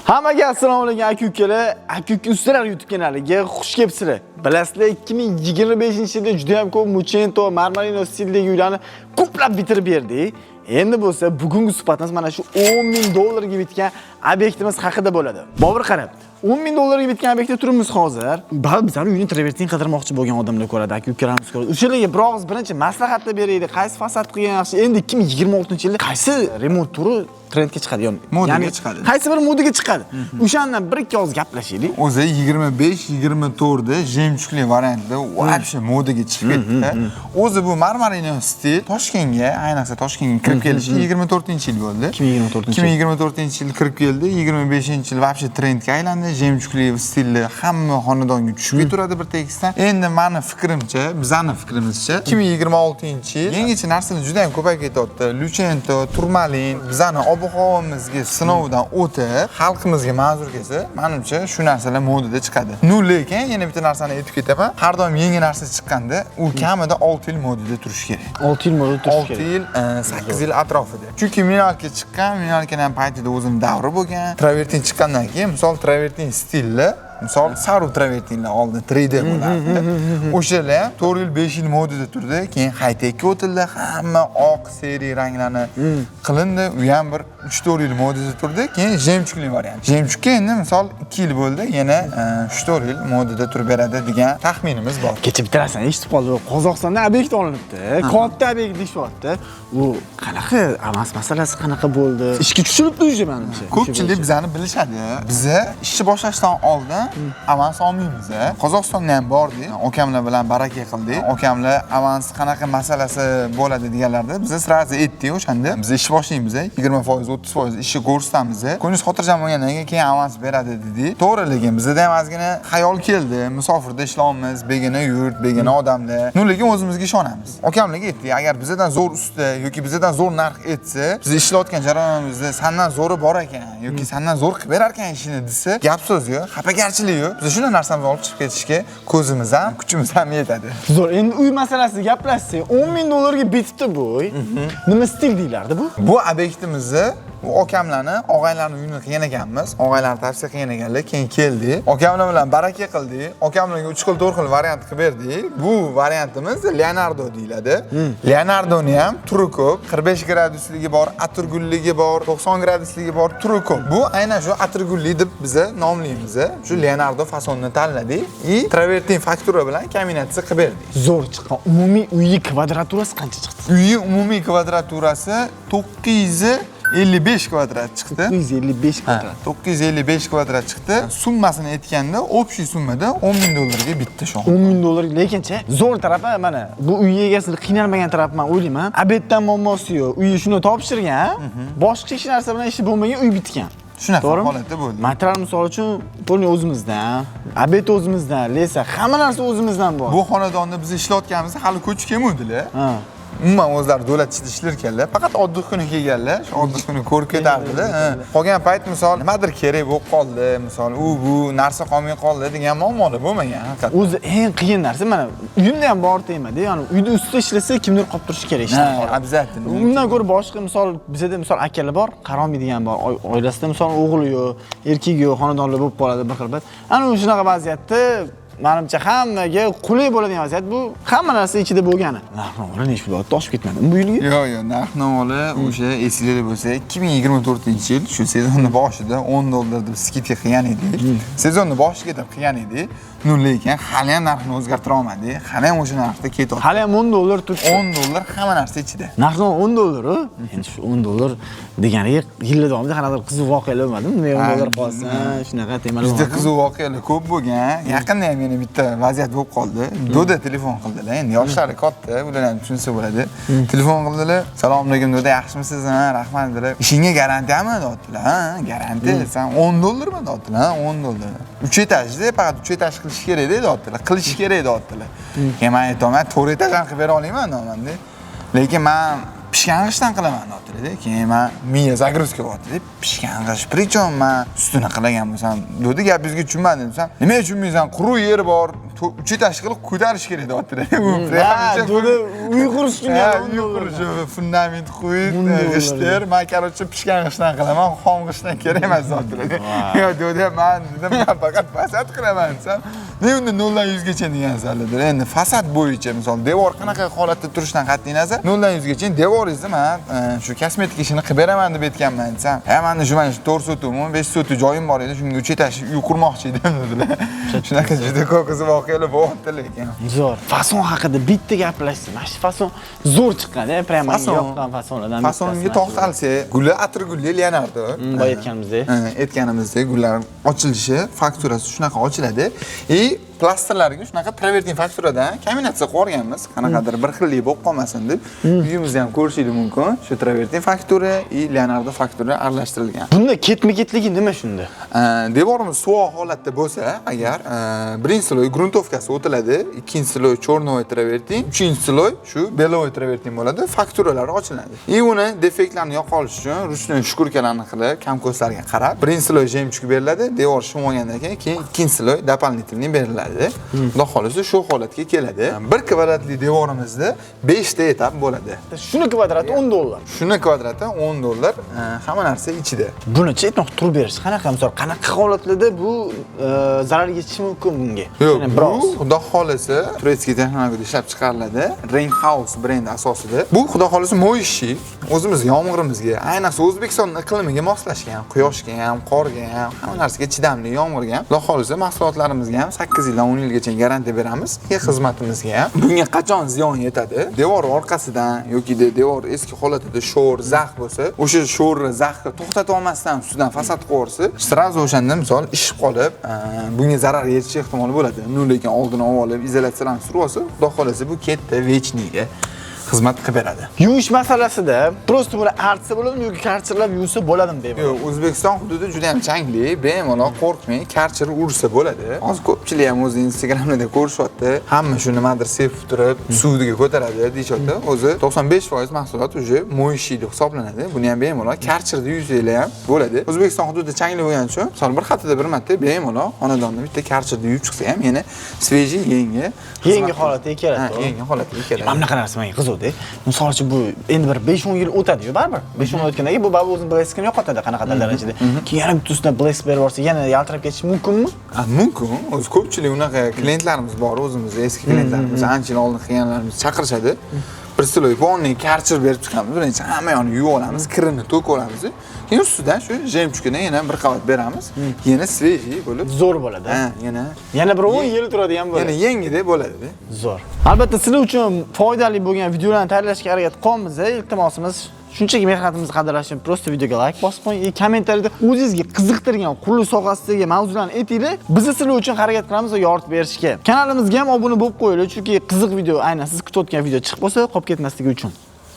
Hammaga assalomu alaykum aka-ukalar. Aka-uka ustalar YouTube kanaliga xush kelibsizlar. Bilasizlar, 2025-yilda juda ham ko'p Muchento, Marmarino stildagi uylarni ko'plab bitirib berdik. Endi bo'lsa, bugungi suhbatimiz mana shu $10,000 bitgan obyektimiz haqida bo'ladi. Bobur qarab, $10,000 bitgan obyektda turibmiz hozir. Bizning uyni travertin qidirmoqchi bo'lgan odamlar ko'radi, aka-ukalarimiz ko'radi. O'shalarga biroz birinchi maslahatlar beraylik. Qaysi fasad qilgan yaxshi? Endi 2026-yilda qaysi remont turi trendga chiqadi, modaga chiqadi. Qaysi bir modaga chiqadi? O'shandan bir ikki oz gaplashaylik. O'zi 25-24 da jemchukli variantda вообще modaga chiqib ketdi. O'zi bu Marmarino stil Toshkentga, ayniqsa Toshkentga kirib kelishi 24-yil bo'ldi. 2024-yil kirib keldi, 25-yil вообще trendga aylandi. Jemchukli stilli hamma xonadonga tushib keturadi bir tekisdan. Endi meni fikrimcha, bizning fikrimizcha 2026-yil yangicha narsalar juda ham ko'payib ketyapti. Lucento, turmalin, bizning ob-havomizga sinovdan o'tib, xalqimizga manzur kelsa, menimcha shu narsalar modada chiqadi. Lekin yana bitta narsani aytib ketaman. Har doim yangi narsa chiqqanda, u kamida 6 yil modada turishi kerak. 6 yil modada turishi kerak. 6 yil, 8 yil atrofida. Chunki minalka chiqqan, minalkaning paytida o'zim davri bo'lgan. Travertin chiqqandan keyin, misol travertin stilli misol saru travertinlar oldin 3D bo'lardi. O'shalar ham 4 yil 5 yil modada turdi, keyin high-techga o'tildi, hamma oq seriya ranglarni qilindi. U ham bir 3-4 yil modada turdi, keyin jemchukli variant. Jemchukka endi misol 2 yil bo'ldi, yana 3-4 yil modada turib beradi degan taxminimiz bor. Kecha bittarasan eshitib qoldim. Qozog'istonda obyekt olinibdi. Katta obyekt deyapti. U qanaqa avans masalasi qanaqa bo'ldi? Ishga tushiribdi o'zi menimcha. Ko'pchilik bizani bilishadi. Biza ishni boshlashdan oldin avans olmaymiz. Qozog'istonda ham bordik. Okamlar bilan baraka qildik. Okamlar avans qanaqa masalasi bo'ladi deganlarda biz sirazi aytdik o'shanda. Biz ish boshlaymiz, 20%, 30% ishni ko'rsatamiz. Ko'nglingiz xotirjam bo'lgandan keyin avans beradi dedik. To'g'ri, lekin bizda ham ozgina xayol keldi. Musofirda ishlaymiz, begona yurt, begona odamlar. Lekin o'zimizga ishonamiz. Okamlarga aytdik, agar bizdan zo'r usta yoki bizdan zo'r narx etsa, biz ishlayotgan jarayonimizda sendan zo'ri bor ekan yoki sendan zo'r qilib berar ekan ishini desa, gap so'z yo'q, xafagarchilik yo'q. Biz shunday narsamizni olib chiqib ketishga ko'zimiz ham, kuchimiz ham yetadi. Zo'r, endi uy masalasida gaplashsak, $10,000 bitibdi bu. Nima stil deylardi bu? Bu obyektimizni okamlarni, og'aylarni uyini qilgan ekanmiz. Og'aylarni tavsiya qilgan ekanlar, keyin keldik. Okamlar bilan baraka qildik. Okamlarga 3 xil 4 xil variant qilib berdik. Bu variantimiz Leonardo deyiladi. Leonardoni ham turi ko'p. 45 gradusligi bor, atirgulligi bor, 90 gradusligi bor, turi ko'p. Bu aynan shu atirgulli deb biz nomlaymiz. Shu Leonardo fasonini tanladik. Travertin faktura bilan kombinatsiya qilib berdik. Zo'r chiqqan. Umumiy uyi kvadraturasi qancha chiqdi? Uyi umumiy kvadraturasi 955 kvadrat chiqdi. 955 kvadrat. 955 kvadrat chiqdi. Summasini aytganda, общий summada $10,000 bitdi shu. $10,000 lekincha zo'r tarafi mana bu uy egasini qiynalmagan tarafi men o'ylayman. Obetdan muammosi yo'q. Uyni shuni topshirgan, boshqa hech narsa bilan ishi bo'lmagan uy bitgan. Shunaqa holatda bo'ldi. Material misol uchun pulni o'zimizdan, obet o'zimizdan, lesa hamma narsa o'zimizdan bor. Bu xonadonni biz ishlayotganimizda hali ko'chib kelmadilar. Umuman o'zlari davlat ishida ishlar ekanlar. Faqat oddiy kuni kelganlar, shu oddiy kuni ko'rib ketardilar. Qolgan payt misol nimadir kerak bo'lib qoldi, misol bu narsa qolmay qoldi degan muammolar bo'lmagan haqiqatdan. O'zi eng qiyin narsa mana uyimda ham bor tegmadi, ya'ni uyda ustida ishlasa kimdir qolib turishi kerak ishdan. Обязательно. Undan ko'ra boshqa misol bizda misol akalar bor, qarolmaydigan bor, oilasida misol o'g'li yo'q, erkagi yo'q, xonadonlar bo'lib qoladi bir xil bir. Ana shunaqa vaziyatda menimcha hammaga qulay bo'ladigan vaziyat bu, hamma narsa ichida bo'lgani. Narx-navolar necha pul toshib ketmadi bu yilgi? Yo'q, narx-navolar o'sha esingizda bo'lsa 2024-yil shu sezonni boshida $10 deb skidka qilgan edik. Sezonni boshiga deb qilgan edik. Lekin hali ham narxni o'zgartira olmadik. Hali ham o'sha narxda ketyapti. Hali ham $10 turibdi. $10 hamma narsa ichida. Narx-navo $10. Endi shu $10 deganiga yillar davomida qanaqadir qiziq voqealar bo'lmadimi? $10 qolsa, shunaqa temalar. Bizda qiziq voqealar ko'p bo'lgan. Yaqinda ham yana bitta vaziyat bo'lib qoldi. Doda telefon qildilar. Endi yoshlari katta, ular ham tushunsa bo'ladi. Telefon qildilar. Salom alaykum doda, yaxshimisiz? Ha, rahmat dedilar. Ishingga garantiyami deyaptilar. Ha, garantiya. Sen $10 mi deyaptilar? Ha, $10. 3 etajda, faqat 3 etaj qilish kerak deyaptilar. Qilish kerak deyaptilar. Keyin men aytaman, 4 etajdan qilib bera olmayman deyman. Lekin men pishgan g'ishtdan qilaman deyapti. Keyin men miya zagruzka bo'lyapti. Pishgan g'isht, "Prichom men ustini qilagan bo'lsam" dedi. Gapingizga tushunmadim desam, "Nima tushunmaysan? Quruq yeri bor, uch etash qilib ko'tarish kerak" deyapti. Ha, dedi, uy qurish uchun uy qurish, fundament qo'yib, g'ishtlar, men короче pishgan g'ishtdan qilaman, xom g'ishtdan kerak emas deyapti. Yo, dedi, men dedim, men faqat fasad qilaman desam, "Ne unda 0 dan 100 gacha degansan" dedi. Endi fasad bo'yicha, misol, devor qanaqa holatda turishidan qat'iy nazar, 0 dan 100 gacha devoringizni men shu kosmetik ishini qilib beraman deb aytganman desam, "Ha, menda shu 4 sotuvmi, 5 sotuv joyim bor edi, shunga 3 etash uy qurmoqchi edim" dedilar. Shunaqa juda ko'p voqealar bo'lyapti lekin. Zo'r. Fason haqida bitta gaplashsa, mana shu fason zo'r chiqqan-da, prямо yoqqan fasonlardan bittasi. Fasonga to'xtalsak, gulli atir gulli Leonardo. Boya aytganimizdek, gullar ochilishi, fakturasi shunaqa ochiladi. Plastrlarga shunaqa travertin fakturadan kombinatsiya qilib olganmiz. Qanaqadir bir xillik bo'lib qolmasin deb. Uyimizni ham ko'rishingiz mumkin. Shu travertin faktura va Leonardo faktura aralashtirilgan. Bunda ketma-ketligi nima shunda? Devorimiz suvoq holatda bo'lsa, agar birinchi sloy gruntovkasi o'tiladi, ikkinchi sloy chornovoy travertin, uchinchi sloy shu belovoy travertin bo'ladi, fakturalar ochiladi. Uni defektlarni yo'q qilish uchun ruchnoy shkurkalarni qilib, kamko'slarga qarab, birinchi sloy jemchuk beriladi, devor shimogandan keyin ikkinchi sloy дополнительный beriladi. Xudo xolisa shu holatga keladi. 1 kvadratli devorimizda 5 ta etap bo'ladi. Shuni kvadrati $10. Shuni kvadrati $10. Hamma narsa ichida. Buni aytmoq turib berish qanaqa, misol, qanaqa holatlarda bu zarar yechishi mumkin bunga? Yo'q, bu xudo xolisa turetskiy texnologiyada ishlab chiqariladi. Rainhouse brendi asosida. Bu xudo xolisa moyishi o'zimiz yomg'irimizga, ayniqsa O'zbekiston iqlimiga moslashgan, quyoshga ham, qorga ham, hamma narsaga chidamli, yomg'irga ham. Xudo xolisa mahsulotlarimizga ham 8 yildan 10 yilgacha garantiya beramiz. Xizmatimizga ham. Bunga qachon ziyon yetadi? Devor orqasidan yoki devor eski holatida sho'r, zax bo'lsa, o'sha sho'rni, zaxni to'xtata olmasdan ustidan fasad qo'ysa, sразу o'shanda misol ishib qolib, bunga zarar yetishi ehtimoli bo'ladi. Lekin oldini olib, izolyatsiyalarni surib olsa, xudo xolasa bu ketdi vechniga xizmat qilib beradi. Yuvish masalasida prosta buni artsa bo'ladimi yoki karchirlab yuvsa bo'ladimi deyman. Yo'q, O'zbekiston hududi juda ham changli, bemalol qo'rqmang, karchir ursa bo'ladi. Hozir ko'pchilik ham o'z Instagramda ko'rishyapti. Hamma shu nimadir sevib turib, suvdiga ko'taradi deyishyapti. O'zi 95% mahsulot uje moyishi deb hisoblanadi. Buni ham bemalol karchirda yuvsanglar ham bo'ladi. O'zbekiston hududi changli bo'lgani uchun, misol bir haftada bir marta bemalol xonadonni bitta karchirda yuvib chiqsa ham yana sveji, yangi holatiga keladi. Ha, yangi holatiga keladi. Mana bunaqa narsa menga qiziqdi. Misol uchun bu endi bir 5-10 yil o'tadi-yu, baribir. 5-10 yil o'tgandan keyin bu baribir o'zining bleskini yo'qotadi qanaqadir darajada. Keyin yana bitta ustidan blesk berib yuborsa, yana yaltirab ketishi mumkinmi? Mumkin. O'zi ko'pchilik unaqa klientlarimiz bor, o'zimiz eski klientlarimiz, ancha yil oldin qilganlarimiz chaqirishadi. Bir sloy polniy karchir berib chiqamiz. Birinchi hamma yoqni yuvib olamiz, kirini to'kib olamiz. Keyin ustidan shu jemchukini yana bir qavat beramiz. Yana sveji bo'lib zo'r bo'ladi. Ha, yana bir 10 yil turadigan bo'ladi. Yana yangidek bo'ladi. Zo'r. Albatta sizlar uchun foydali bo'lgan videolarni tayyorlashga harakat qilamiz. Iltimosimiz shunchaki mehnatimizni qadrlash uchun prosta videoga like bosib qo'ying. Kommentariyada o'zingizga qiziqtirgan qurilish sohasidagi mavzularni aytinglar. Biz sizlar uchun harakat qilamiz va yoritib berishga. Kanalimizga ham obuna bo'lib qo'yinglar, chunki qiziq video, aynan siz kutayotgan video chiqib qolsa, qolib ketmasligi uchun.